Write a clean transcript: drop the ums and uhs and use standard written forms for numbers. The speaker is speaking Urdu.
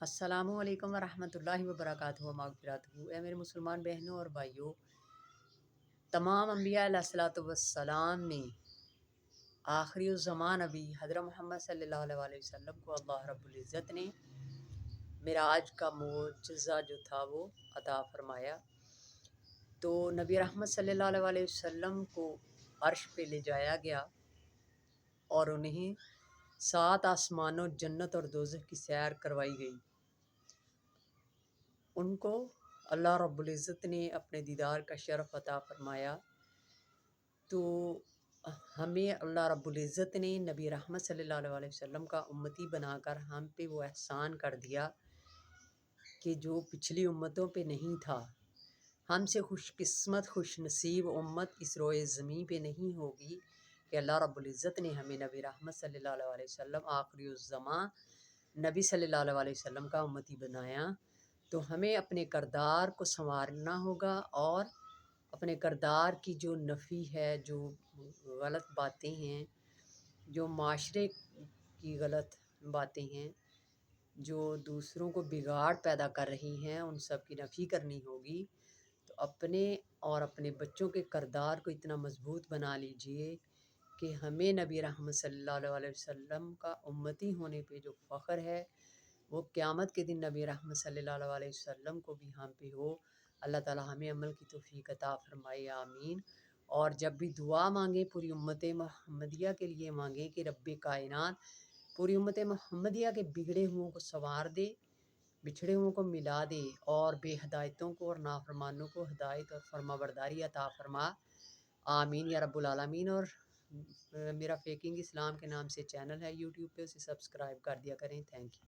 السلام علیکم ورحمۃ اللہ وبرکاتہ مغفراتہ۔ اے میرے مسلمان بہنوں اور بھائیوں، تمام انبیاء علیہ الصلوۃ والسلام نے آخری الزمان نبی حضرت محمد صلی اللہ علیہ وسلم کو اللہ رب العزت نے معراج کا معجزہ جو تھا وہ عطا فرمایا۔ تو نبی رحمت صلی اللہ علیہ وسلم کو عرش پہ لے جایا گیا اور انہیں 7 آسمانوں، جنت اور دوزخ کی سیر کروائی گئی۔ ان کو اللہ رب العزت نے اپنے دیدار کا شرف عطا فرمایا۔ تو ہمیں اللہ رب العزت نے نبی رحمت صلی اللہ علیہ وسلم کا امتی بنا کر ہم پہ وہ احسان کر دیا کہ جو پچھلی امتوں پہ نہیں تھا۔ ہم سے خوش قسمت خوش نصیب امت اس روئے زمین پہ نہیں ہوگی کہ اللہ رب العزت نے ہمیں نبی رحمت صلی اللہ علیہ وسلم آخری الزمان نبی صلی اللہ علیہ وسلم کا امتی بنایا۔ تو ہمیں اپنے کردار کو سنوارنا ہوگا اور اپنے کردار کی جو نفی ہے، جو غلط باتیں ہیں، جو معاشرے کی غلط باتیں ہیں، جو دوسروں کو بگاڑ پیدا کر رہی ہیں، ان سب کی نفی کرنی ہوگی۔ تو اپنے اور اپنے بچوں کے کردار کو اتنا مضبوط بنا لیجئے کہ ہمیں نبی رحمت صلی اللہ علیہ وسلم کا امتی ہونے پہ جو فخر ہے وہ قیامت کے دن نبی رحمت صلی اللہ علیہ وسلم کو بھی ہم پہ ہو۔ اللہ تعالی ہمیں عمل کی توفیق عطا فرمائے، آمین۔ اور جب بھی دعا مانگیں پوری امت محمدیہ کے لیے مانگیں کہ رب کائنات پوری امت محمدیہ کے بگڑے ہوں کو سنوار دے، بچھڑے ہوں کو ملا دے، اور بے ہدایتوں کو اور نافرمانوں کو ہدایت اور فرما برداری عطا فرما، آمین یا رب العالمین۔ اور میرا فیکنگ اسلام کے نام سے چینل ہے یوٹیوب پہ، اسے سبسکرائب کر دیا کریں۔ Thank you.